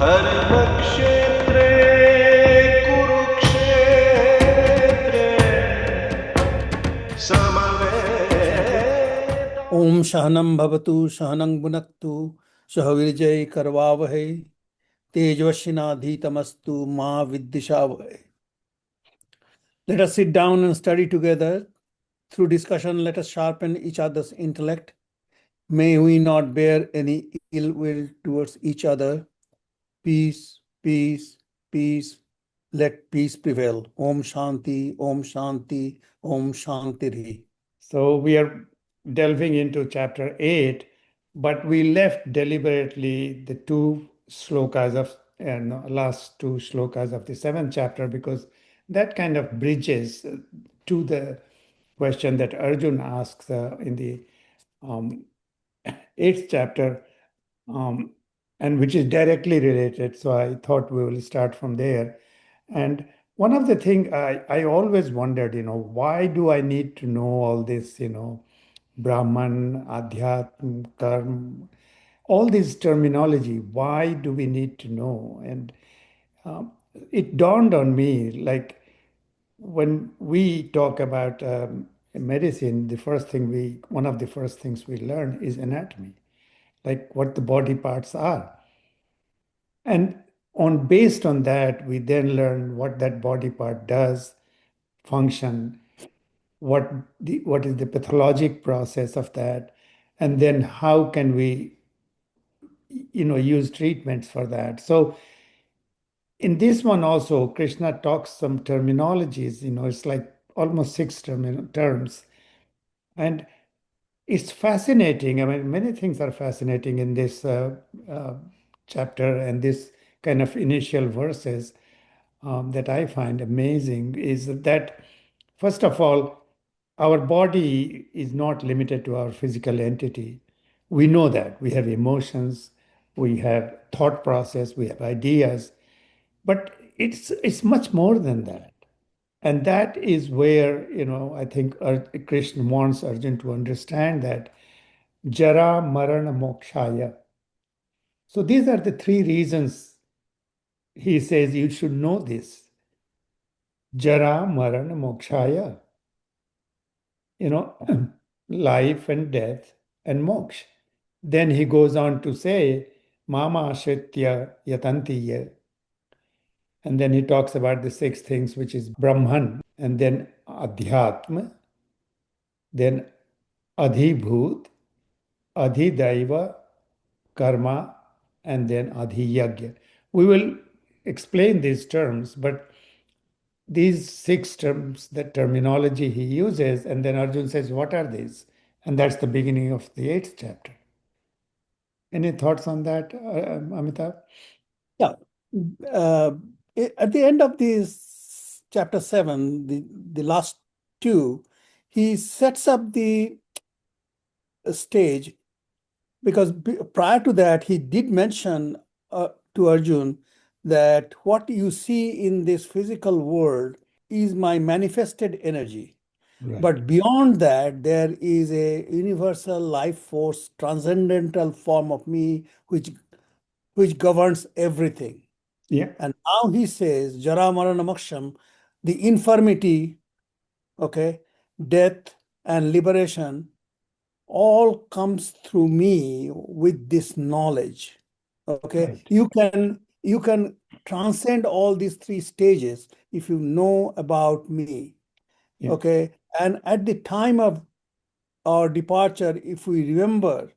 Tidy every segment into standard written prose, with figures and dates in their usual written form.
धर्मक्षेत्रे कुरुक्षेत्रे समवेत ओम सहनं भवतु सहनं भुनक्तु सह वीर्यं करवावहै तेजस्विनाधीतमस्तु मा विद्विषावहै. Let us sit down and study together. Through discussion, let us sharpen each other's intellect. May we not bear any ill will towards each other. Peace, peace, peace. Let peace prevail. Om Shanti, Om Shanti, Om Shanti. So we are delving into chapter 8, but we left deliberately the two slokas of and last two slokas of the 7th chapter because that kind of bridges to the question that Arjun asks in the 8th chapter, and which is directly related. So I thought we will start from there. And one of the things I always wondered, why do I need to know all this, Brahman, Adhyatm, Karma, all this terminology? Why do we need to know? And it dawned on me, like when we talk about medicine, one of the first things we learn is anatomy, like what the body parts are. And based on that, we then learn what that body part does, function, what is the pathologic process of that, and then how can we use treatments for that. So in this one also, Krishna talks some terminologies, it's like almost six terms. And it's fascinating. I mean, many things are fascinating in this chapter and this kind of initial verses that I find amazing is that, first of all, our body is not limited to our physical entity. We know that. We have emotions, we have thought process, we have ideas, but it's much more than that. And that is where, I think Krishna wants Arjun to understand that Jara, Marana, Mokshaya. So these are the three reasons he says you should know this. Jara, Marana, Mokshaya. Life and death and moksha. Then he goes on to say, Mama Ashritya Yatantiya. And then he talks about the six things, which is Brahman, and then Adhyatma, then Adhibhut, Adhidaiva, Karma, and then Adhiyagya. We will explain these terms, but these six terms, the terminology he uses, and then Arjun says, what are these? And that's the beginning of the 8th chapter. Any thoughts on that, Amitav? Yeah. At the end of this chapter 7, the last two, he sets up the stage because prior to that, he did mention to Arjun that what you see in this physical world is my manifested energy. Right. But beyond that, there is a universal life force, transcendental form of me, which governs everything. Yeah. And now he says, Jara Marana Moksham, the infirmity, okay, death and liberation, all comes through me with this knowledge. Okay. Right. You can transcend all these three stages if you know about me. Yeah. Okay. And at the time of our departure, if we remember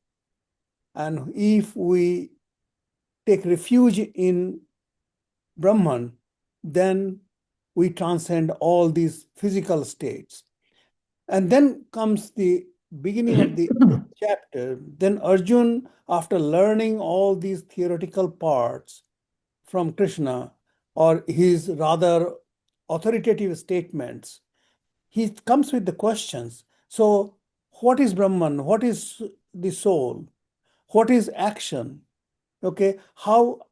and if we take refuge in Brahman, then we transcend all these physical states. And then comes the beginning of the chapter. Then Arjun, after learning all these theoretical parts from Krishna, or his rather authoritative statements, he comes with the questions. So, what is Brahman? What is the soul? What is action? Okay, how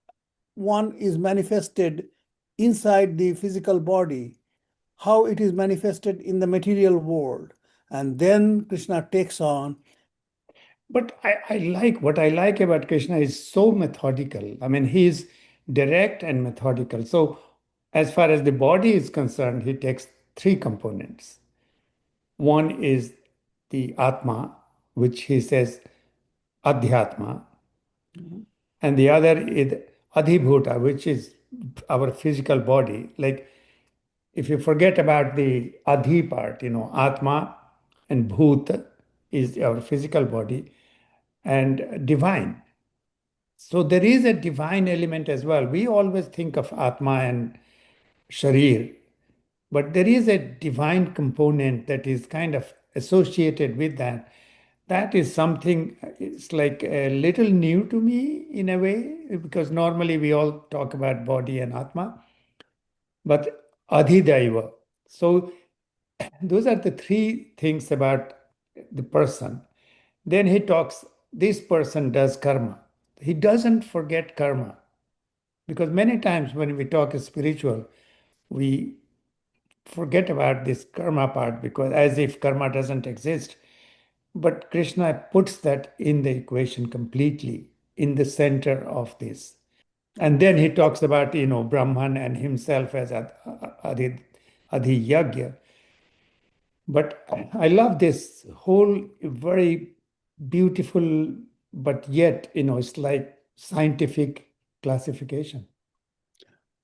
one is manifested inside the physical body, how it is manifested in the material world. And then Krishna takes on. But what I like about Krishna is so methodical. I mean, he's direct and methodical. So, as far as the body is concerned, he takes three components. One is the Atma, which he says Adhyatma, Mhm. and the other is Adhibhuta, which is our physical body. Like if you forget about the Adhi part, Atma and Bhut is our physical body, and divine. So there is a divine element as well. We always think of Atma and Sharir, but there is a divine component that is kind of associated with that. That is something, it's like a little new to me in a way, because normally we all talk about body and Atma, but Adhidaiva. So those are the three things about the person. Then he talks, this person does karma. He doesn't forget karma. Because many times when we talk spiritual, we forget about this karma part because as if karma doesn't exist. But Krishna puts that in the equation completely in the center of this. And then he talks about, Brahman and himself as Adi Yagya. But I love this whole very beautiful, but yet, it's like scientific classification.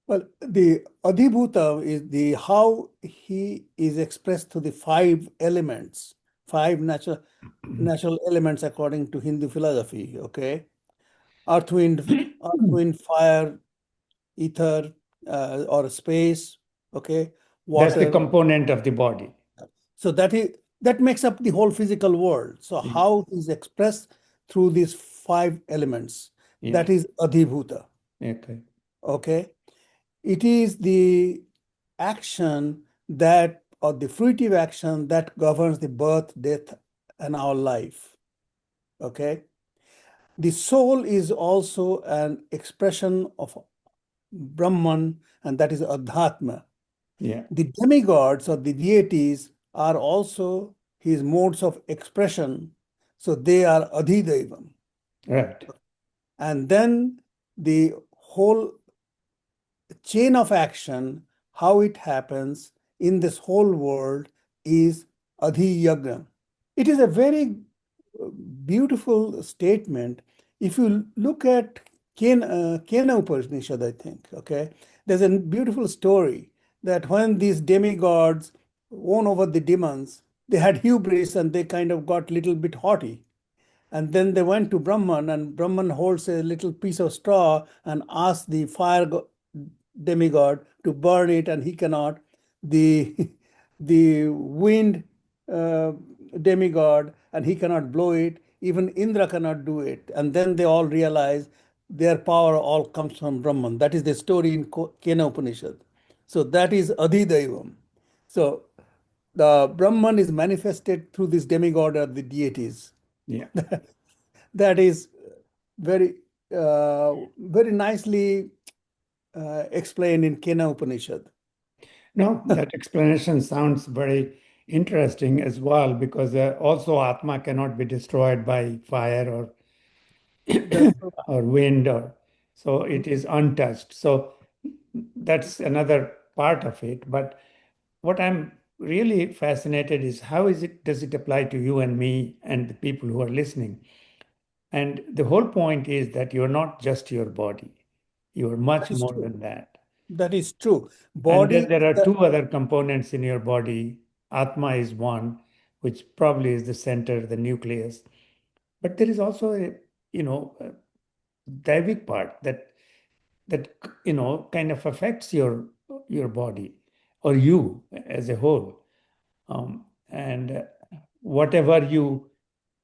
Well, the Adhibhuta is the how he is expressed through the five elements, five natural elements according to Hindu philosophy. Okay, earth, wind, fire, ether, or space. Okay, That's the water. component of the body. So that makes up the whole physical world. So Yeah. how is expressed through these five elements? Yeah. That is Adhibhuta. Okay. Okay, it is the action that or the fruitive action that governs the birth, death, and our life. Okay, the soul is also an expression of Brahman, and that is Adhatma. Yeah. The demigods or the deities are also his modes of expression, so they are Adhidevam. Right. And then the whole chain of action, how it happens in this whole world, is Adhiyagna. It is a very beautiful statement. If you look at Kena Upanishad, I think, okay, there's a beautiful story that when these demigods won over the demons, they had hubris and they kind of got a little bit haughty. And then they went to Brahman, and Brahman holds a little piece of straw and asks the demigod to burn it, and he cannot. The the wind uh, demigod, and he cannot blow it. Even Indra cannot do it. And then they all realize their power all comes from Brahman. That is the story in Kena Upanishad. So that is Adhidaivam. So the Brahman is manifested through this demigod or the deities. Yeah. That is very very nicely explained in Kena Upanishad. No, that explanation sounds very interesting as well because also Atma cannot be destroyed by fire or That's or wind or so it is untouched. So that's another part of it. But what I'm really fascinated is how does it apply to you and me and the people who are listening? And the whole point is that you're not just your body. You are that much is more true. than that. That is true. And Body then there is are the, two other components in your body. Atma is one, which probably is the center, the nucleus. But there is also a Daivik part that kind of affects your body or you as a whole. And whatever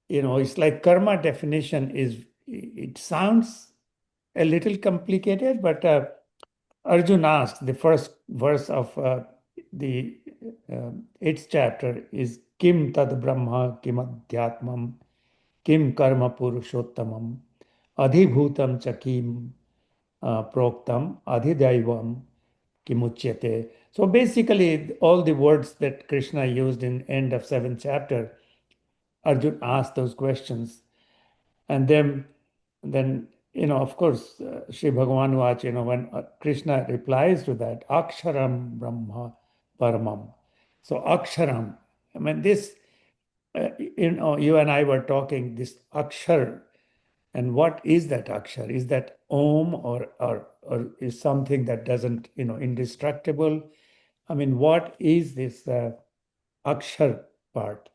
it's like karma definition it sounds a little complicated, but Arjun asked, the first verse of the eighth chapter is Kim tad Brahma kim adhyatmam kim karma purushottamam adhibhutam cha kim proktam adhidaivam kimuchyate. So basically, all the words that Krishna used in end of seventh chapter, Arjun asked those questions, and then of course, Sri Bhagavan Vach, when Krishna replies to that, Aksharam Brahma Paramam. So Aksharam, I mean, this, you and I were talking, this Akshar, and what is that Akshar? Is that Om, or is something that doesn't, indestructible? I mean, what is this Akshar part?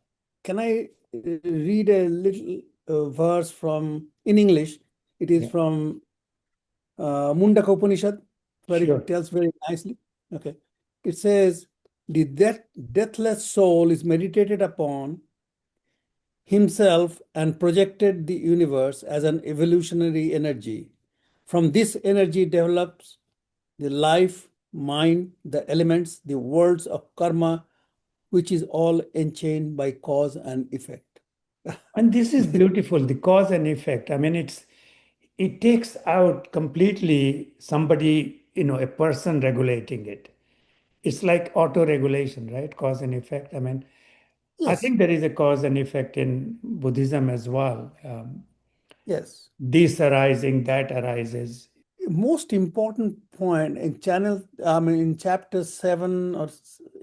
Can I read a little verse from in English? It is Yeah, from Mundaka Upanishad, where it sure. tells very nicely. Okay. It says, the deathless soul is meditated upon himself and projected the universe as an evolutionary energy. From this energy develops the life, mind, the elements, the worlds of karma, which is all enchained by cause and effect. And this is beautiful, the cause and effect. I mean, it takes out completely somebody, a person regulating it. It's like auto-regulation, right? Cause and effect. I mean, I Yes, think there is a cause and effect in Buddhism as well. yes. This arising, that arises. Most important point in in chapter 7 or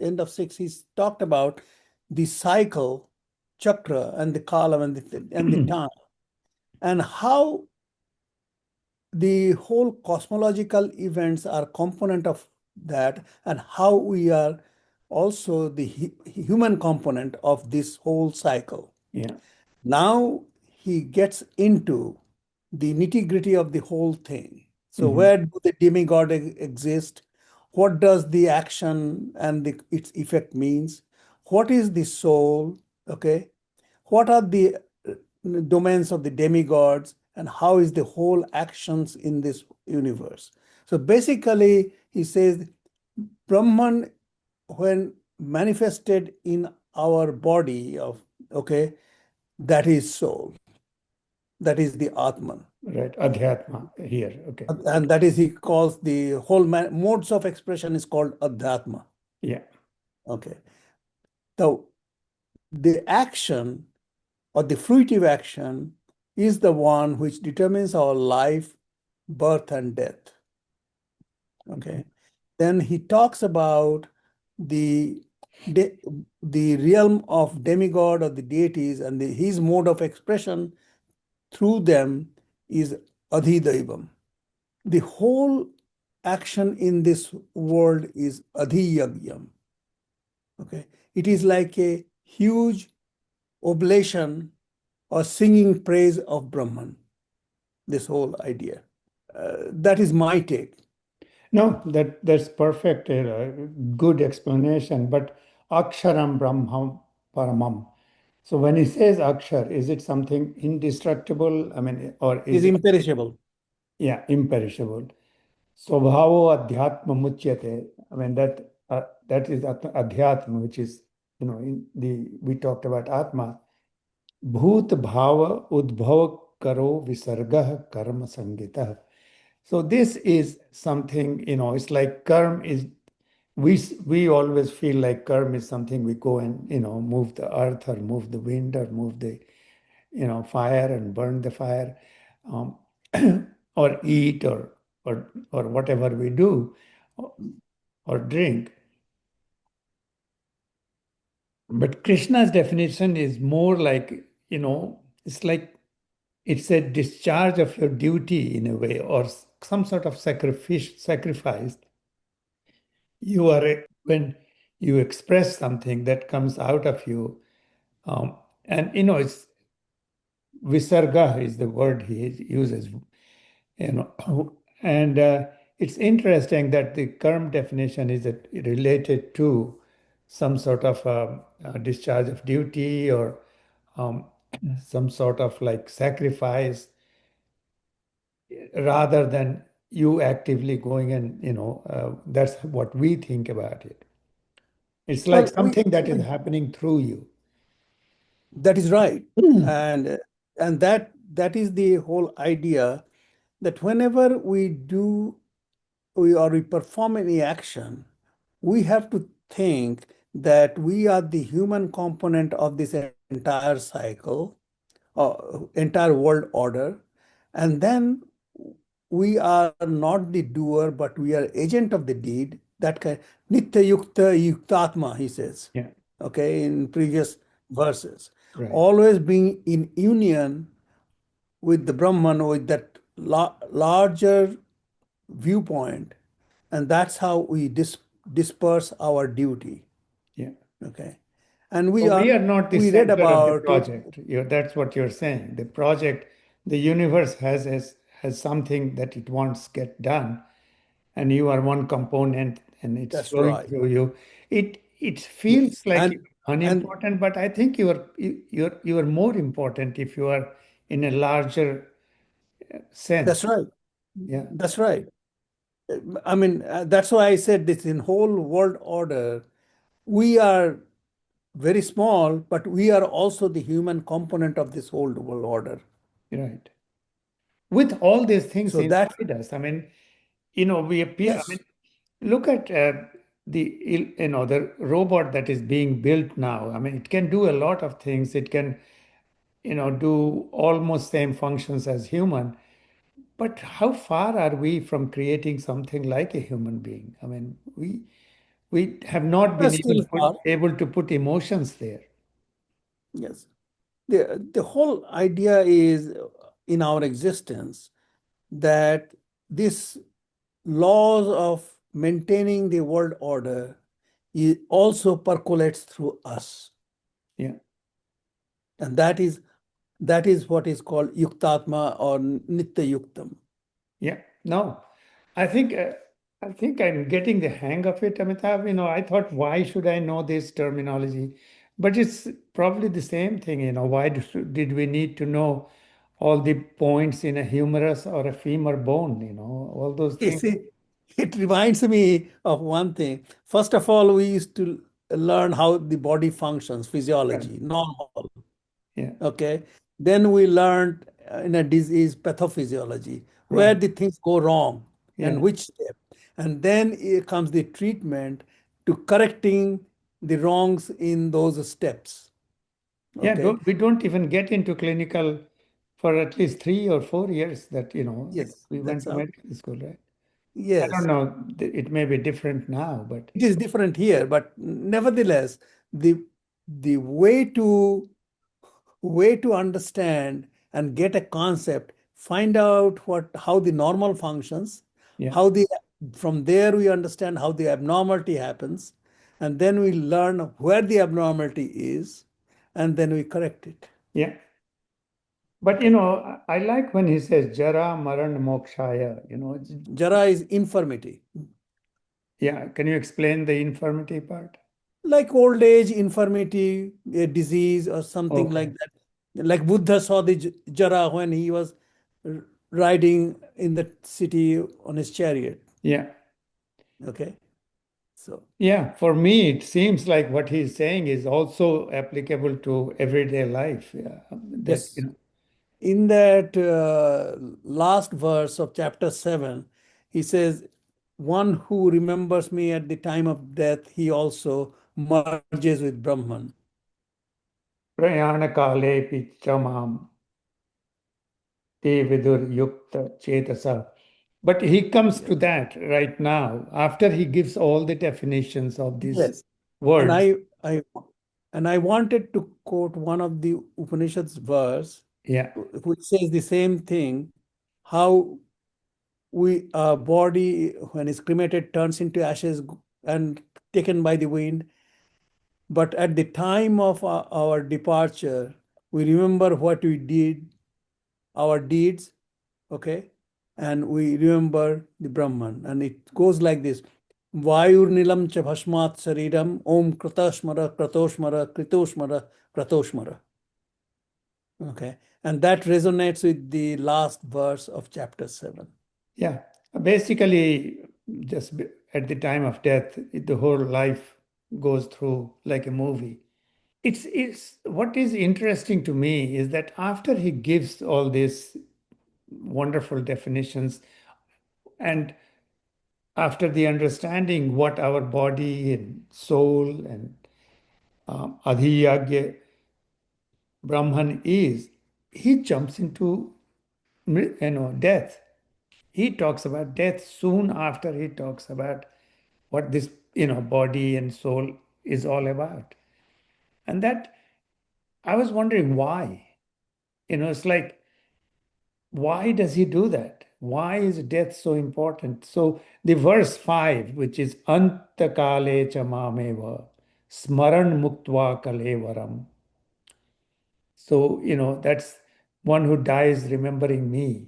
end of 6, he's talked about the cycle, chakra, and the kalam and the time, and how the whole cosmological events are component of that, and how we are also the human component of this whole cycle. Yeah. Now he gets into the nitty-gritty of the whole thing. So Mhm. where do the demigod exist? What does the action and its effect means? What is the soul? Okay. What are the domains of the demigods, and how is the whole actions in this universe? So basically, he says Brahman, when manifested in our body of, okay, that is soul, that is the Atman. Right. Adhyatma here. Okay. And that is, he calls the whole modes of expression is called Adhyatma. Yeah. Okay. So the action or the fruitive action is the one which determines our life, birth, and death. Okay. Then he talks about the de- the realm of demigod or the deities, and his mode of expression through them is Adhidaivam. The whole action in this world is Adhiyagyam. Okay. It is like a huge oblation or singing praise of Brahman, this whole idea. That is my take. No, that's perfect. Good explanation. But Aksharam Brahma Paramam. So when he says Akshar, is it something indestructible? I mean, or It is is it, imperishable. yeah, imperishable? Swabhavo Adhyatma Muchyate. I mean, that is Adhyatma, which is, in the we talked about Atma. Bhut Bhava Udbhav Karo Visargah Karma Sangita. So this is something, it's like karma is, we always feel like karma is something we go and, move the earth or move the wind or move the, fire and burn the fire, um, or eat or whatever we do, or drink. But Krishna's definition is more like, it's like it's a discharge of your duty in a way, or some sort of sacrifice. You are when you express something that comes out of you, and it's visarga is the word he uses, and it's interesting that the current definition is related to some sort of discharge of duty, or um, some sort of like sacrifice, rather than you actively going and, that's what we think about it. It's like Well, we something that is happening through you. that is right, Mm. and that is the whole idea, that whenever we perform any action, we have to think that we are the human component of this entire cycle, entire world order, and then we are not the doer, but we are agent of the deed. That kind, nitya yukta yuktatma, he says, Yeah, okay, in previous verses. right. Always being in union with the Brahman, with that larger viewpoint, and that's how we disperse our duty. Yeah. Okay, and So we are not the we read center of the about project. That's what you're saying. The project, the universe has something that it wants get done, and you are one component, and it's that's flowing right. through you. It Yes, feels like and unimportant, but I think you are more important if you are in a larger that's sense. right. Yeah, That's right. I mean, that's why I said this in whole world order. We are very small, but we are also the human component of this whole world order. right. With all these things So that, inside us, I mean, we appear. I mean, yes, look at the robot that is being built now. I mean, it can do a lot of things. It can do almost same functions as human. But how far are we from creating something like a human being? I mean, we have not we're been still far. able to put emotions there. Yes. The whole idea is in our existence that this laws of maintaining the world order also percolates through us. Yeah, And that is what is called yuktatma or nitya yuktam. yeah. No, I think uh, I think I'm getting the hang of it, Amitabh. I thought, why should I know this terminology? But it's probably the same thing. Why did we need to know all the points in a humerus or a femur bone? All those You things. see, it reminds me of one thing. First of all, we used to learn how the body functions, Right. physiology, normal. Yeah. Okay. Then we learned in a disease pathophysiology, where Right. the things go wrong and Yeah. which step. And then it comes the treatment to correcting the wrongs in those steps. Yeah. Okay. We don't even get into clinical for at least 3 or 4 years that, Yes, we went that's to how. medical school, right? I don't Yes, know. It may be different now, but it is different here, but nevertheless, the the way to understand and get a concept, find out how the normal functions, yeah. how the from there we understand how the abnormality happens, and then we learn where the abnormality is, and then we correct it. Yeah. But Okay. I like when he says Jara Maran Mokshaya, Jara is infirmity, yeah. Can you explain the infirmity part? like old age, infirmity, a disease, or something like Okay. that. Like Buddha saw the Jara when he was riding in the city on his chariot. Yeah. Okay. So, Yeah. For me, it seems like what he's saying is also applicable to everyday life. Yeah. That, yes, in that last verse of chapter 7, he says, one who remembers me at the time of death, he also merges with Brahman. prayana kale pichamam te vidur yukta chetasa. But he comes Yeah. to that right now after he gives all the definitions of these Yes. And words. I wanted to quote one of the Upanishads verse Yeah. which says the same thing, how our body when it's cremated turns into ashes and taken by the wind. But at the time of our departure, we remember what we did, our deeds, okay? And we remember the Brahman. And it goes like this. Vayur nilam cha bhasmat sariram om kratashmara kratoshmara kritoshmara kratoshmara. Okay. And that resonates with the last verse of chapter 7. Yeah. Basically, at the time of death, the whole life goes through like a movie. It's what is interesting to me is that after he gives all these wonderful definitions and after the understanding what our body and soul and adhiyagya Brahman is, he jumps into death. he talks about death soon after he talks about what this, body and soul is all about. And that I was wondering why. It's like, why does he do that? Why is death so important? So the verse 5, which is Antakale chamameva, smaran muktva kalevaram. So, that's one who dies remembering me.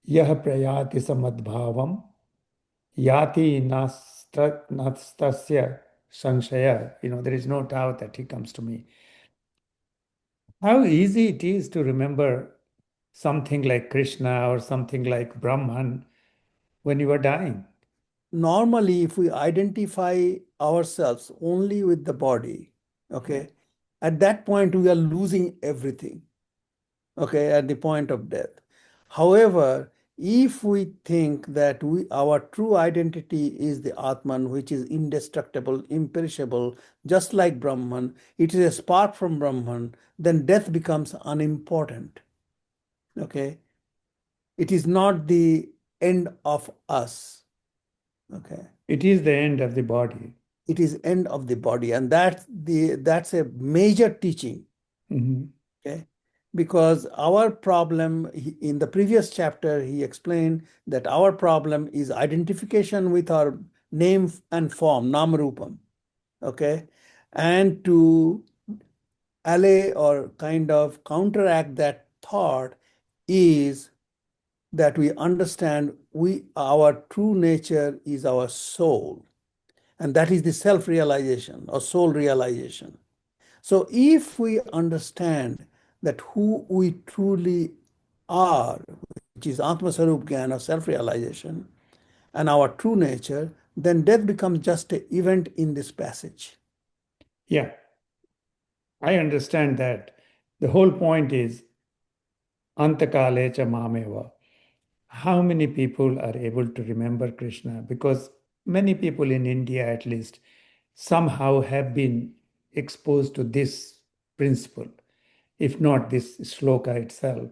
Yah prayati samadbhavam, yati nastasya sanshaya. There is no doubt that he comes to me. How easy it is to remember something like Krishna or something like Brahman when you are dying. Normally, if we identify ourselves only with the body, okay, at that point we are losing everything, okay, at the point of death. However, if we think that our true identity is the Atman, which is indestructible, imperishable, just like Brahman, it is a spark from Brahman, then death becomes unimportant. Okay. It is not the end of us. Okay. It is the end of the body. It is end of the body. And that's a major teaching. Mhm. Okay. Because our problem, in the previous chapter, he explained that our problem is identification with our name and form, namarupam. Okay. And to allay or kind of counteract that thought is that we understand our true nature is our soul, and that is the self-realization or soul realization. So if we understand that who we truly are, which is Atma Sarup Gyan or self-realization, and our true nature, then death becomes just an event in this passage. Yeah, I understand that. The whole point is Antakale cha mameva. How many people are able to remember Krishna? Because many people in India, at least, somehow have been exposed to this principle, if not this sloka itself,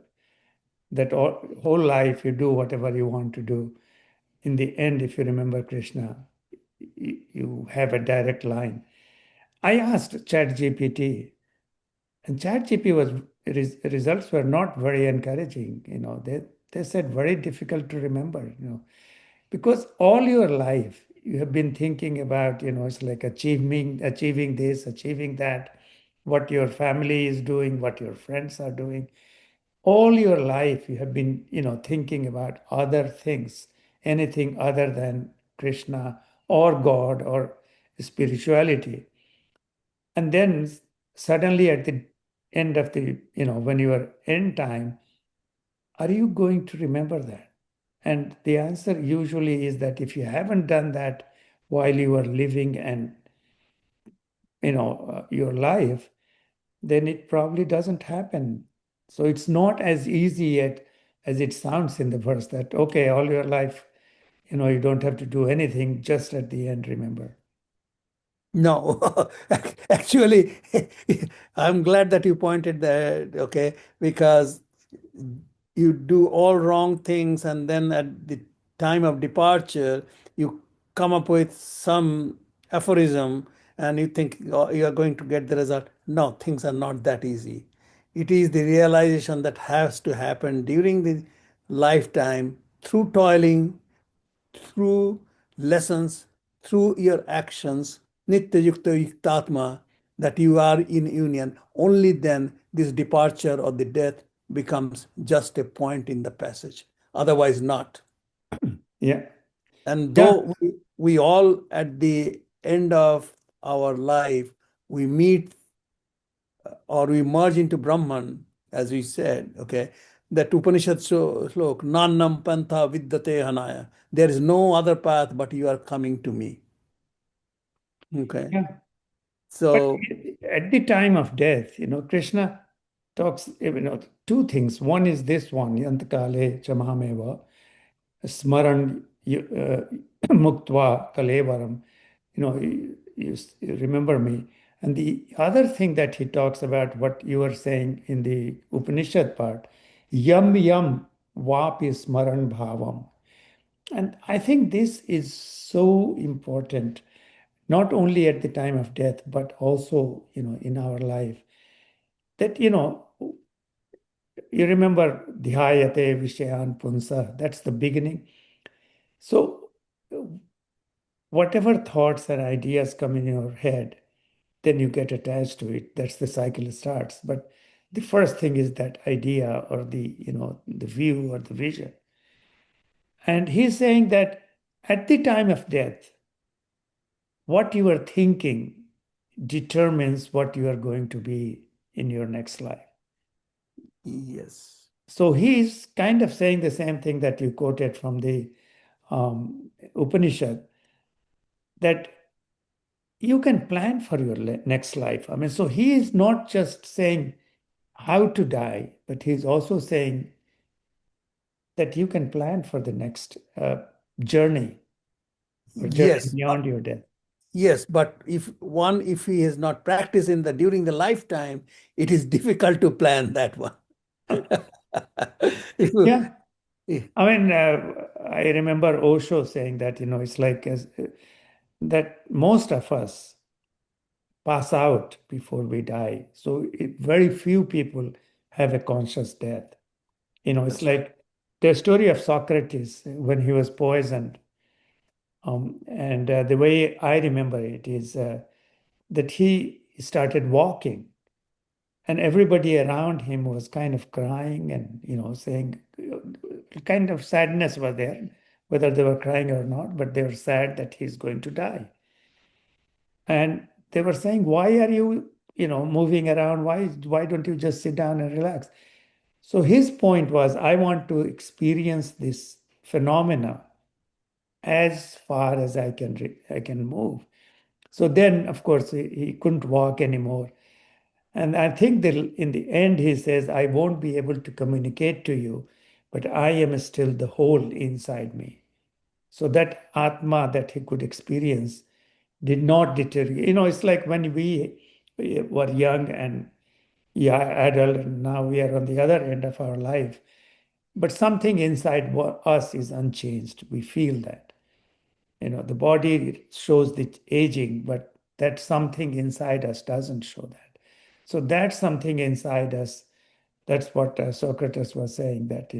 that whole life you do whatever you want to do. In the end, if you remember Krishna, you have a direct line. I asked ChatGPT, and ChatGPT results were not very encouraging. They said very difficult to remember. Because all your life you have been thinking about. It's like achieving this, achieving that, what your family is doing, what your friends are doing. All your life you have been thinking about other things, anything other than Krishna or God or spirituality. And then suddenly at the end of the, when you are end time, are you going to remember that? And the answer usually is that if you haven't done that while you are living and your life, then it probably doesn't happen. So it's not as easy yet as it sounds in the verse that, okay, all your life, you don't have to do anything, just at the end, remember. No, actually, I'm glad that you pointed that, okay, because you do all wrong things and then at the time of departure, you come up with some aphorism and you think oh, you are going to get the result. No, things are not that easy. It is the realization that has to happen during the lifetime through toiling, through lessons, through your actions, nitya yukta yuktatma, that you are in union. Only then this departure or the death becomes just a point in the passage. Otherwise, not. Yeah. And Yeah. though we all at the end of our life, we meet or we merge into Brahman, as we said, okay, that Upanishad slok, Nannam Pantha Vidyate Hanaya. There is no other path but you are coming to me. Okay. Yeah. But So, at the time of death, Krishna talks, two things. One is this one, Yantakale Chamameva, Smaran Muktva Kalevaram, you remember me. And the other thing that he talks about, what you were saying in the Upanishad part, Yam Yam vapi smaran bhavam. And I think this is so important, not only at the time of death, but also, in our life. That, you remember dhyayate vishayan punsa, that's the beginning. So whatever thoughts and ideas come in your head, then you get attached to it. That's the cycle starts. But the first thing is that idea or the view or the vision. And he's saying that at the time of death, what you are thinking determines what you are going to be in your next life. Yes. So he's kind of saying the same thing that you quoted from the Upanishad, that you can plan for your next life. I mean, so he is not just saying how to die, but he's also saying that you can plan for the next journey or journey Yes. beyond your death. Yes, but if he has not practiced in the during the lifetime, it is difficult to plan that one. If you, Yeah. I mean, I remember Osho saying that, it's like that most of us pass out before we die. So very few people have a conscious death. It's that's right. like the story of Socrates when he was poisoned. And the way I remember it is that he started walking, and everybody around him was kind of crying and, saying, kind of sadness was there, whether they were crying or not, but they were sad that he's going to die. And they were saying, why are you, moving around? Why don't you just sit down and relax? So his point was, I want to experience this phenomena as far as I can move. So then, of course, he couldn't walk anymore. And I think that in the end, he says, I won't be able to communicate to you, but I am still the whole inside me. So that Atma that he could experience did not deteriorate. It's like when we were young and yeah, adult, and now we are on the other end of our life. But something inside us is unchanged. We feel that. The body shows the aging, but that something inside us doesn't show that. So that's something inside us. That's what Socrates was saying that.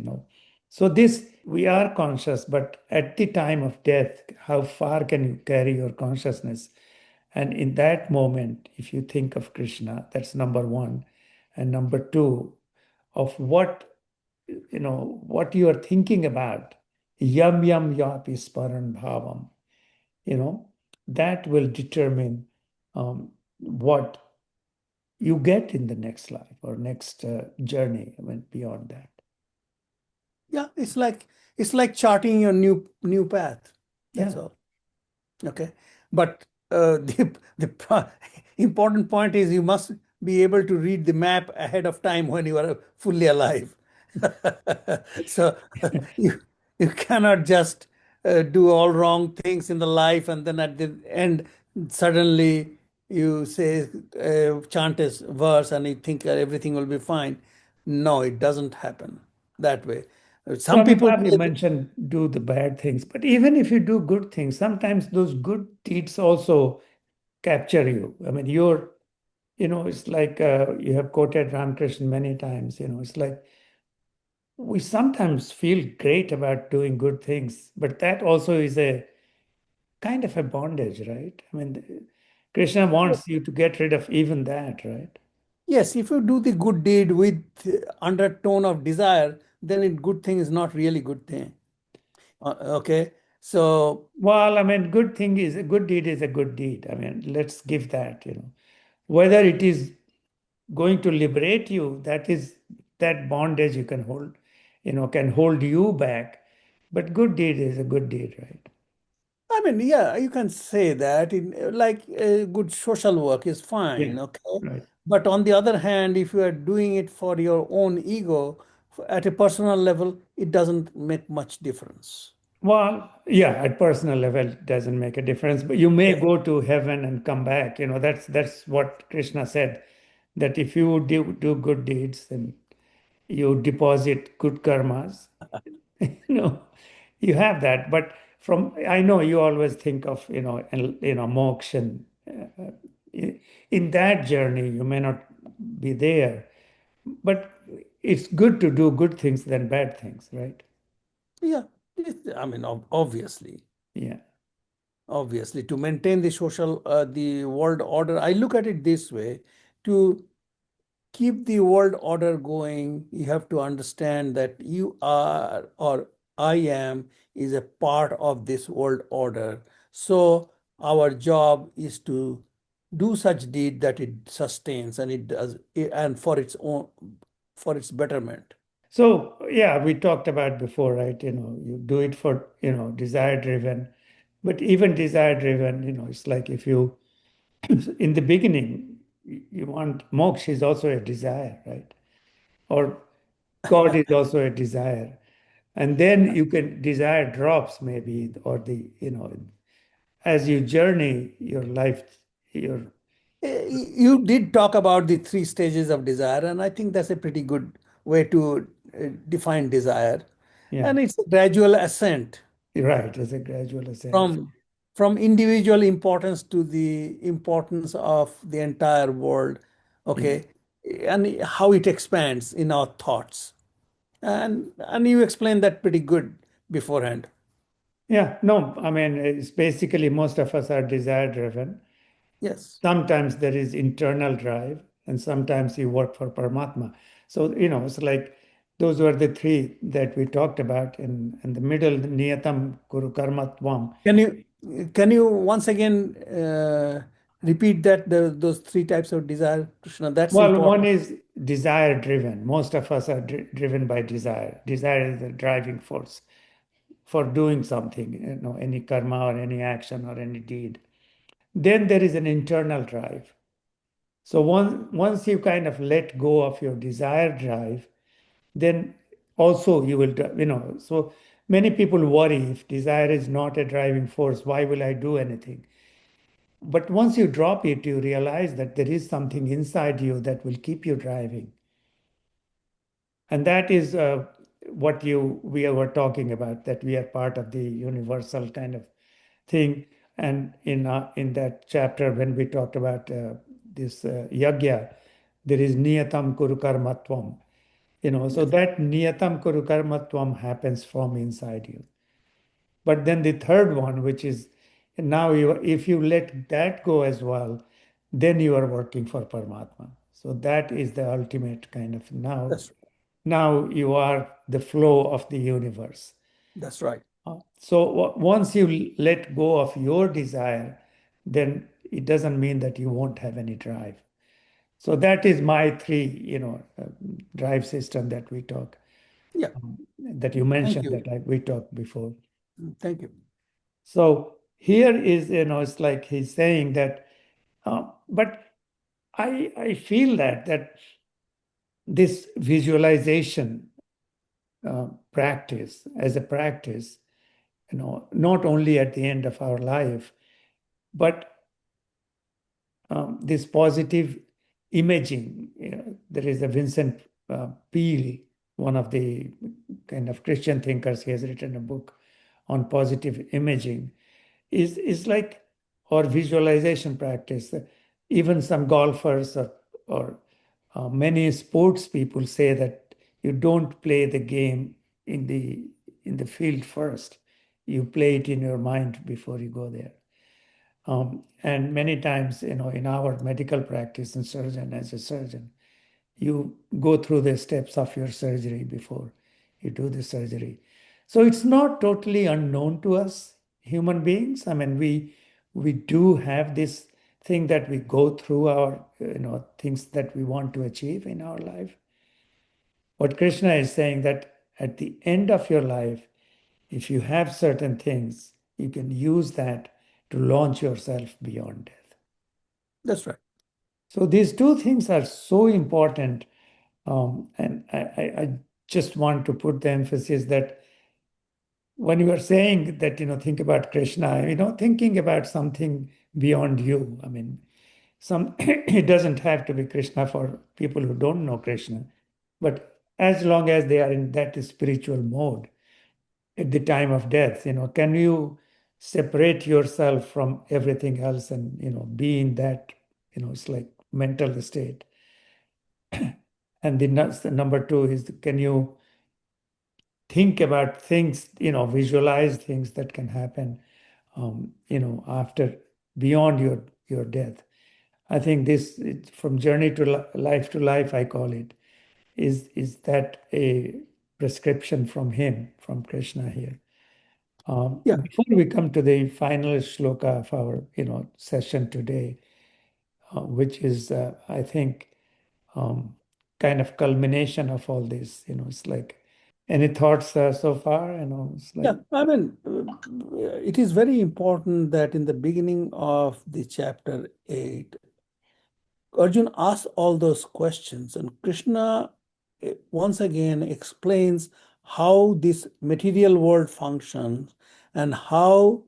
So this, we are conscious, but at the time of death, how far can you carry your consciousness? And in that moment, if you think of Krishna, that's number one. And number two, of what you are thinking about, yam yam yapi sparan bhavam, you know, that will determine what you get in the next life or next journey beyond that. Yeah, it's like charting your new path. That's Yeah. all. Okay. But the important point is you must be able to read the map ahead of time when you are fully alive. So you you cannot just do all wrong things in the life and then at the end suddenly you say chant a verse and you think that everything will be fine. No, it doesn't happen that way. So Some people Amitabh, you mentioned do the bad things, but even if you do good things, sometimes those good deeds also capture you. I mean, it's like you have quoted Ramakrishna many times, it's like we sometimes feel great about doing good things, but that also is a kind of a bondage, right? I mean, Krishna wants you to get rid of even that, right? Yes, if you do the good deed with undertone of desire, then it good thing is not really good thing. Okay, so Well, I mean, a good deed is a good deed. I mean, let's give that. Whether it is going to liberate you, that bondage you can hold, can hold you back. But good deed is a good deed, right? I mean, yeah, you can say that in like good social work is Yeah, fine, okay. right. But on the other hand, if you are doing it for your own ego, at a personal level, it doesn't make much difference. Well, yeah, at personal level, it doesn't make a difference, but you may Yeah. go to heaven and come back. That's what Krishna said, that if you do good deeds, then you deposit good karmas. you know, you have that. But from I know you always think of moksha. In that journey, you may not be there, but it's good to do good things than bad things, right? Yeah, I mean, obviously. Yeah. Obviously, to maintain the social, the world order, I look at it this way: to keep the world order going, you have to understand that you are, or I am, is a part of this world order. So our job is to do such deed that it sustains and it does, and for its own, for its betterment. So yeah, we talked about before, right? You do it for, desire driven. But even desire driven, it's like if you in the beginning you want moksha is also a desire, right? Or God is also a desire. And then you can desire drops maybe, or as you journey your life, your You did talk about the three stages of desire, and I think that's a pretty good way to define desire. yeah, And it's a gradual ascent right, as a gradual ascent. from individual importance to the importance of the entire world, Yeah. okay, and how it expands in our thoughts. And you explained that pretty good beforehand. Yeah, no, I mean, it's basically most of us are desire driven. Yes. Sometimes there is internal drive, and sometimes you work for Paramatma. So, it's like those were the three that we talked about in the middle, niyatam kuru karmatvam. Can you once again repeat that, those three types of desire, Krishna? That's Well, one important. is desire driven. Most of us are driven by desire. Desire is the driving force for doing something, any karma or any action or any deed. Then there is an internal drive. So once you kind of let go of your desire drive, then also you will, so many people worry if desire is not a driving force, why will I do anything? But once you drop it, you realize that there is something inside you that will keep you driving. And that is what we were talking about, that we are part of the universal kind of thing. And in that chapter, when we talked about this yagya, there is niyatam kuru karmatvam. So Yes, that niyatam kuru karmatvam happens from inside you. But then the third one, which is now if you let that go as well, then you are working for Paramatma. So that is the ultimate kind of now. that's Now you are the flow of the universe. that's right. So once you let go of your desire, then it doesn't mean that you won't have any drive. So that is my three, drive system that we talk, Yeah. that you Thank mentioned you. that we talked before. Thank you. So here is, it's like he's saying that, but I feel that this visualization practice as a practice, not only at the end of our life, but this positive imaging. There is a Vincent Peale, one of the kind of Christian thinkers. He has written a book on positive imaging. Is like or visualization practice. Even some golfers or many sports people say that you don't play the game in the field first. You play it in your mind before you go there. And many times, in our medical practice and surgeon, as a surgeon, you go through the steps of your surgery before you do the surgery. So it's not totally unknown to us human beings. I mean, we do have this thing that we go through our, things that we want to achieve in our life. What Krishna is saying that at the end of your life, if you have certain things, you can use that to launch yourself beyond death. That's right. So these two things are so important. And I just want to put the emphasis that when you are saying that, think about Krishna, thinking about something beyond you. I mean, it doesn't have to be Krishna for people who don't know Krishna, but as long as they are in that spiritual mode at the time of death. Can you separate yourself from everything else and, be in that, it's like mental state. And the number two is, can you think about things, visualize things that can happen, after, beyond your death. I think this, from journey to life to life, I call it, is that a prescription from him, from Krishna here. Yeah. Before we come to the final shloka of our, session today, which is, I think, kind of culmination of all this. It's like, any thoughts so far? It's like, Yeah, I mean, it is very important that in the beginning of the chapter 8, Arjun asks all those questions, and Krishna once again explains how this material world functions and how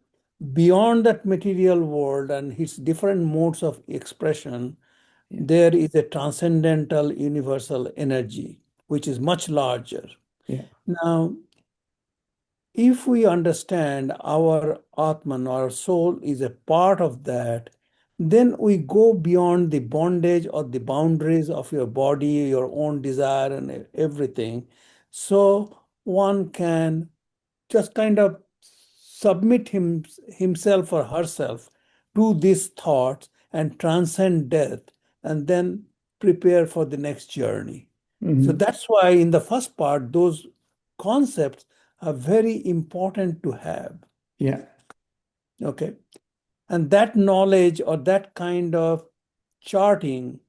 beyond that material world and its different modes of expression, Yeah. there is a transcendental universal energy, which is much larger. yeah, Now, if we understand our Atman, our soul is a part of that, then we go beyond the bondage or the boundaries of your body, your own desire, and everything. So one can just kind of submit himself or herself to these thoughts and transcend death and then prepare for the next journey. So Mhm. that's why in the first part, those concepts are very important to have. yeah, Okay. And that knowledge or that kind of charting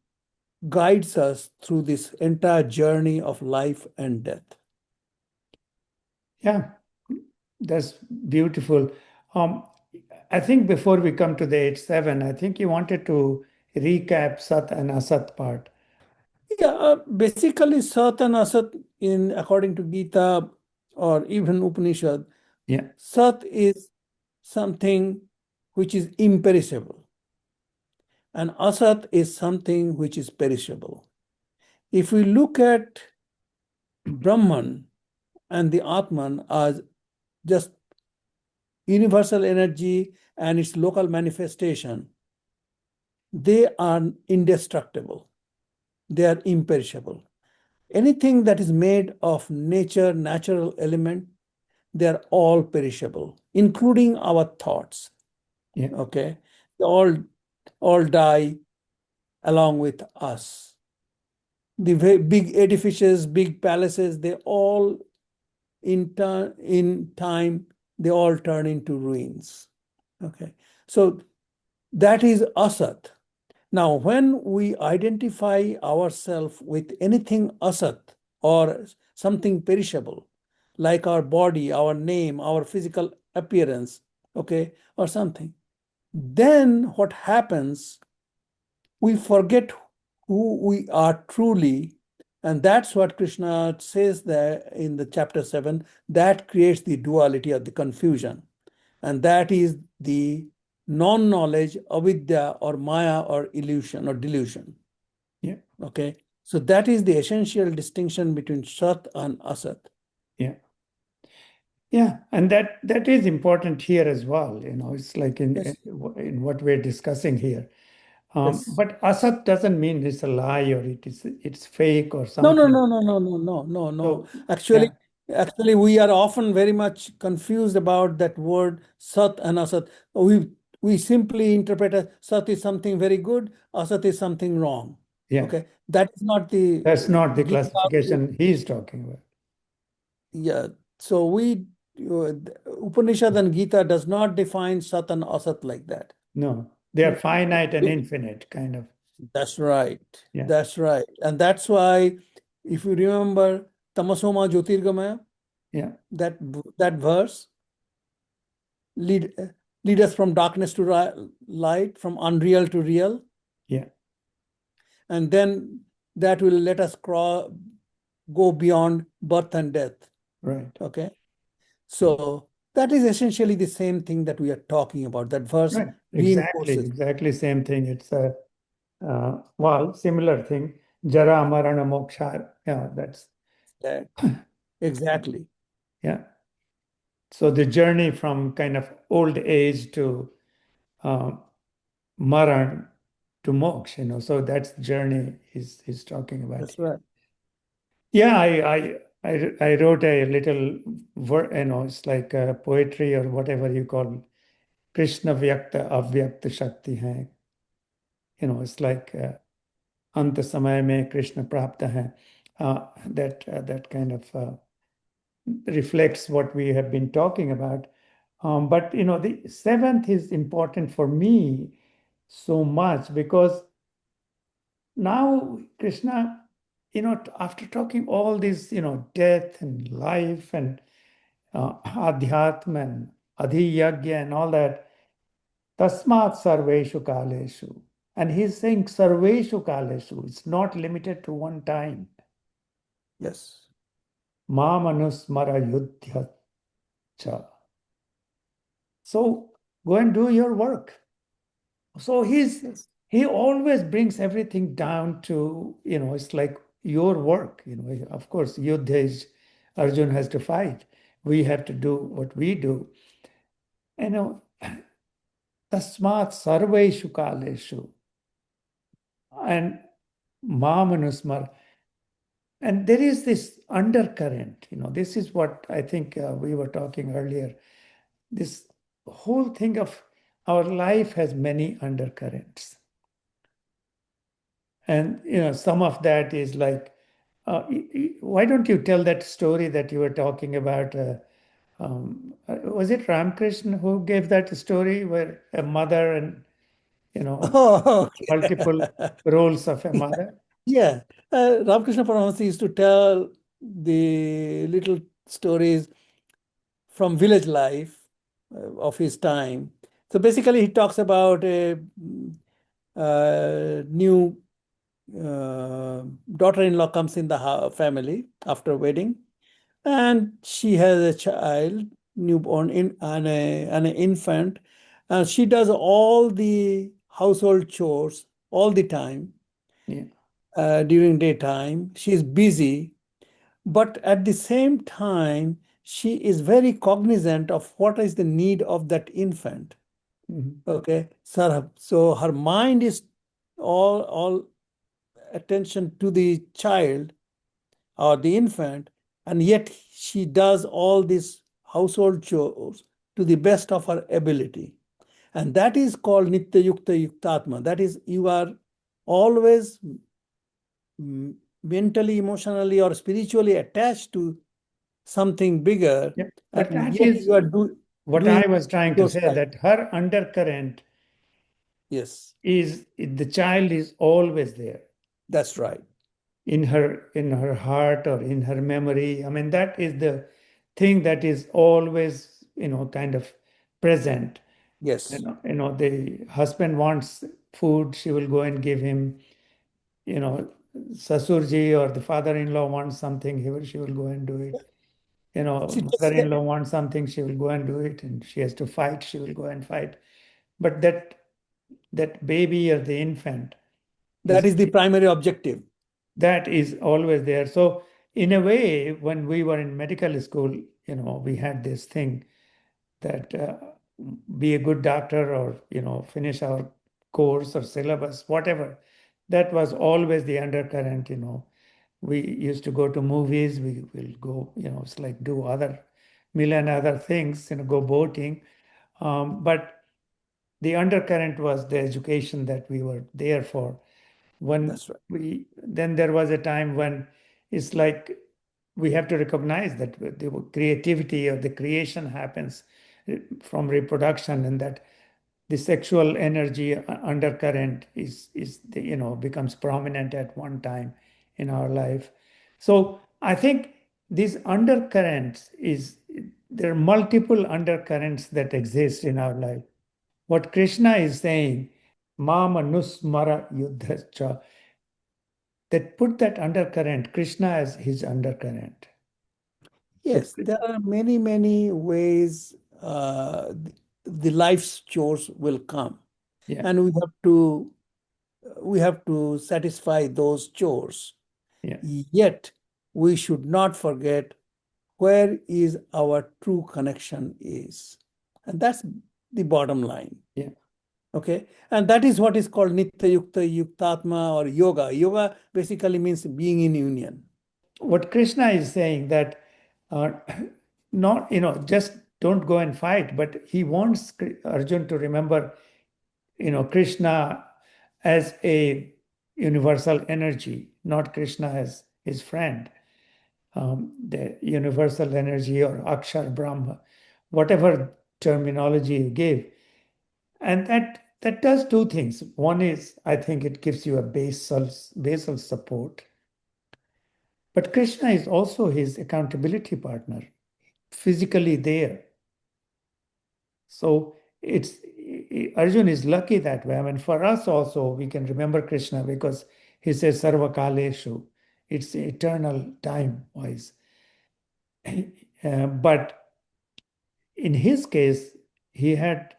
guides us through this entire journey of life and death. yeah. That's beautiful. Um, I think before we come to the 8-7, I think you wanted to recap Sat and Asat part. Yeah, basically, Sat and Asat, in according to Gita or even Upanishad, Yeah, Sat is something which is imperishable, and Asat is something which is perishable. If we look at Brahman and the Atman as just universal energy and its local manifestation, they are indestructible, they are imperishable. Anything that is made of nature, natural element, they are all perishable, including our thoughts. yeah, Okay, they all die along with us. The big edifices, big palaces, they all in time they all turn into ruins. Okay, so that is asat. Now, when we identify ourselves with anything asat or something perishable, like our body, our name, our physical appearance, okay, or something, then what happens, we forget who we are truly. And that's what Krishna says there in the chapter 7, that creates the duality or the confusion. And that is the non-knowledge, avidya or maya or illusion or delusion. yeah, Okay. So that is the essential distinction between Sat and Asat. yeah. Yeah, and that is important here as well. It's like Yes. in what we're discussing here. Yes. But Asat doesn't mean it's a lie or it's fake or No, no, something. no, no, no, no, no, no, no. So Actually, yeah, actually, we are often very much confused about that word Sat and Asat. We simply interpret as Sat is something very good, Asat is something wrong. yeah, Okay, that is not the that's not the Gita. classification he's talking about. Yeah. So Upanishad and Gita does not define Sat and Asat like that. No, they are finite and infinite, kind of. That's right. Yeah, That's right. And that's why, if you remember Tamasoma Jyotirgamaya, yeah, that that verse, lead lead us from darkness to light, from unreal to real, yeah, and then that will let us go beyond birth and death. right, Okay. So that is essentially the same thing that we are talking about. That verse right. reinforces. Exactly same thing. It's a well, similar thing. Jara, Marana, Moksha. Yeah, that's Yeah, exactly. Yeah. So the journey from kind of old age to uh, maran to moksha, so that's the journey he's talking about That's here. right. Yeah, I wrote a little it's like poetry or whatever you call Krishna Vyakta Avyakta Shakti hai. It's like ant samay mein Krishna prapta hai. That kind of reflects what we have been talking about. But the seventh is important for me so much because now Krishna, after talking all this, death and life and adhyatma and adhiyagya and all that, tasmat sarveshu kaleshu. And he's saying sarveshu kaleshu. It's not limited to one time. Yes. Mam anusmara yudhya cha. So go and do your work. So Yes. he always brings everything down to, it's like your work. Of course, Yuddha is Arjun has to fight. We have to do what we do. You know, Tasmat sarveshu kaleshu and mamanusmar. And there is this undercurrent, this is what I think we were talking earlier. This whole thing of our life has many undercurrents. And some of that is like, why don't you tell that story that you were talking about? Was it Ramakrishna who gave that story where a mother and Oh, multiple okay. roles of a mother? Yeah. Ramakrishna Paramahansa used to tell the little stories from village life of his time. So basically, he talks about a new daughter-in-law comes in the family after wedding, and she has a child, newborn and an infant, and she does all the household chores all the time Yeah. during daytime. She's busy, but at the same time, she is very cognizant of what is the need of that infant. Mhm. Okay, so her mind is all attention to the child or the infant, and yet she does all these household chores to the best of her ability. And that is called Nitya Yukta Yuktatma. That is, you are always mentally, emotionally, or spiritually attached to something bigger, Yeah. But and that yet is you are what doing I was trying to your say, side. that her undercurrent Yes, is the child is always there that's right. in her heart or in her memory. I mean, that is the thing that is always, kind of present. Yes, The husband wants food, she will go and give him. Sasurji or the father-in-law wants something, she will go and do it. she takes care. Mother-in-law wants something, she will go and do it, and she has to fight, she will go and fight. But that baby or the infant That is is the primary objective. that is always there. So in a way, when we were in medical school, we had this thing that be a good doctor or finish our course or syllabus, whatever. That was always the undercurrent. We used to go to movies, we will go, it's like do other million other things, go boating. But the undercurrent was the education that we were there for. When That's right. then there was a time when it's like we have to recognize that the creativity or the creation happens from reproduction, and that the sexual energy undercurrent is becomes prominent at one time in our life. So I think these undercurrents is there are multiple undercurrents that exist in our life. What Krishna is saying, mama nusmara yuddhacha, that put that undercurrent, Krishna as his undercurrent. So Yes, there are many, many ways the life's chores will come, yeah, and we have to satisfy those chores. yeah, Yet, we should not forget where is our true connection is. And that's the bottom line. Yeah. Okay. And that is what is called Nitya Yukta, Yuktatma, or yoga. Yoga basically means being in union. What Krishna is saying that uh, not, just don't go and fight, but he wants Arjun to remember, Krishna as a universal energy, not Krishna as his friend. The universal energy or Akshar Brahma, whatever terminology you give. And that does two things. One is, I think it gives you a basal support. But Krishna is also his accountability partner, physically there. So it's Arjun is lucky that way. I mean, for us also, we can remember Krishna because he says Sarva Kaleshu. It's eternal time-wise. But in his case, he had,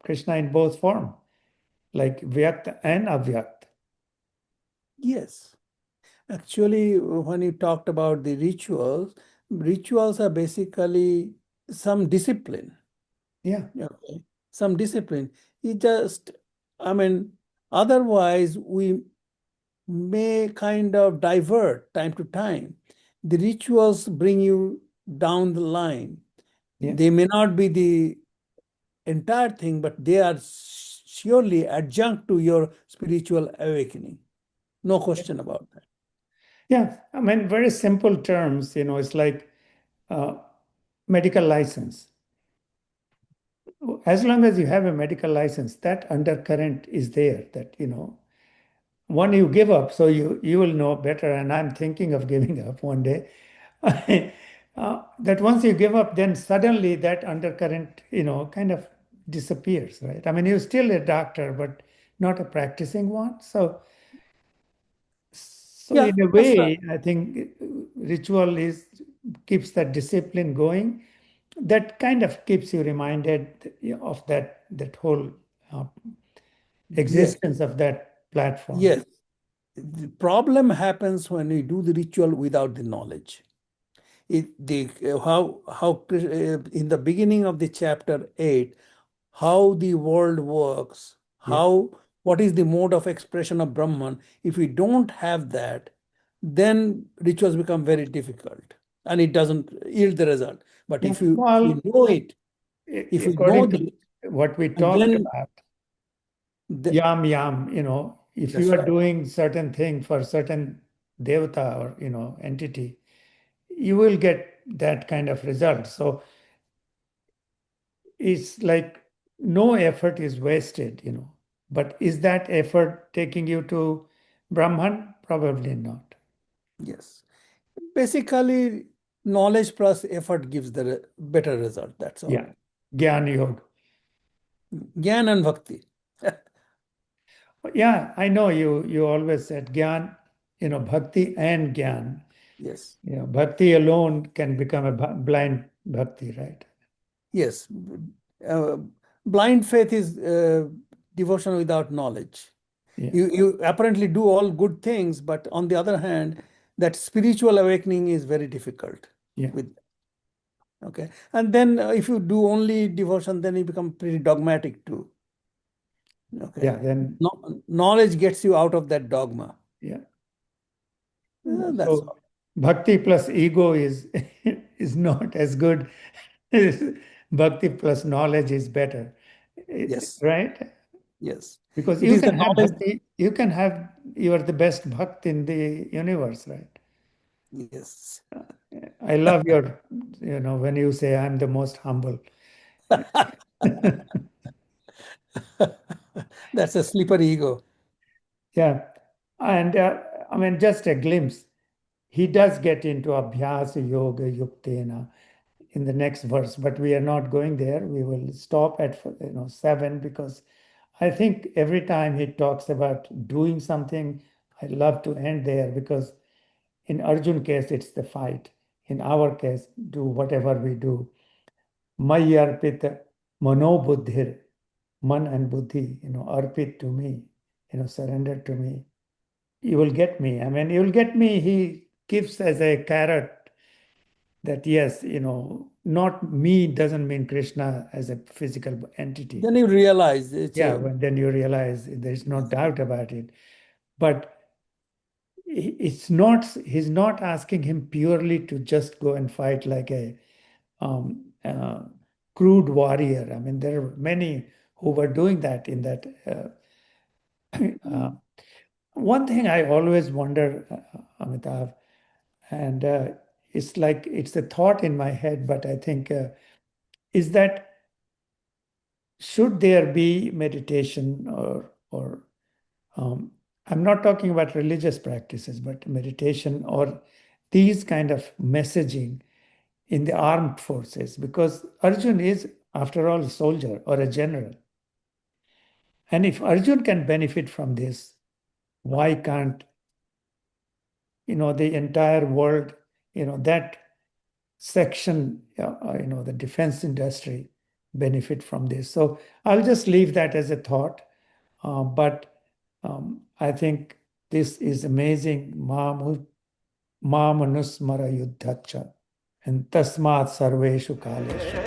Krishna in both form, like Vyakt and Avyakt. Yes. Actually, when you talked about the rituals, rituals are basically some discipline. Yeah. Okay. Some discipline. It just, I mean, otherwise we may kind of divert time to time. The rituals bring you down the line. Yeah. They may not be the entire thing, but they are surely adjunct to your spiritual awakening. No question about that. Yeah. I mean, very simple terms, it's like medical license. As long as you have a medical license, that undercurrent is there that, one you give up, so you will know better. And I'm thinking of giving up one day. That once you give up, then suddenly that undercurrent, kind of disappears, right? I mean, you're still a doctor, but not a practicing one. So Yeah, in a that's right. way, I think ritual keeps that discipline going. That kind of keeps you reminded of that whole uh, Yes, existence of that platform. yes. The problem happens when we do the ritual without the knowledge. In the beginning of the chapter 8, how the world works, Yeah, what is the mode of expression of Brahman. If we don't have that, then rituals become very difficult and it doesn't yield the result. But yeah. if we Well, know it, if we know according to it, what we and talked then about, the, yam, if you that's are right. doing certain thing for certain devata or entity, you will get that kind of result. So it's like no effort is wasted, But is that effort taking you to Brahman? Probably not. Yes. Basically, knowledge plus effort gives the better result. That's all. Yeah. Gyan Yoga. Jnana and bhakti. Yeah, I know you always said Gyan, bhakti and Gyan. Yes. Bhakti alone can become a blind bhakti, right? Yes. Uh, Blind faith is devotion without knowledge. Yeah. You apparently do all good things, but on the other hand, that spiritual awakening is very difficult. Yeah. With okay, and then if you do only devotion, then you become pretty dogmatic too. Okay, Yeah. Then, knowledge gets you out of that dogma. yeah. That's So all. bhakti plus ego is is not as good. Bhakti plus knowledge is better, Yes, right? yes. Because It you is the can have knowledge. bhakti, you are the best bhakt in the universe, right? Yes. I love your, when you say I'm the most humble. That's a slippery ego. Yeah. And I mean, just a glimpse. He does get into Abhyasa Yoga Yuktena in the next verse, but we are not going there. We will stop at 7 because I think every time he talks about doing something, I love to end there because in Arjun case, it's the fight. In our case, do whatever we do. May arpit mano buddhir, man and buddhi, arpit to me, surrender to me. You will get me. I mean, you will get me. He gives as a carrot that yes, not me doesn't mean Krishna as a physical entity. Then you realize it's Yeah, then you realize there's no doubt about it. But he's not asking him purely to just go and fight like a crude warrior. I mean, there are many who were doing that in that. One thing I always wonder, Amitav, and it's like it's a thought in my head, but I think is that should there be meditation or I'm not talking about religious practices, but meditation or these kind of messaging in the armed forces, because Arjun is, after all, a soldier or a general. And if Arjun can benefit from this, why can't, the entire world, that section, the defense industry benefit from this? So I'll just leave that as a thought. But I think this is amazing. Mamanusmara yuddhacha and tasmat sarveshu kaleshu.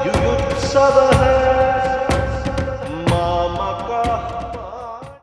Yuyutsav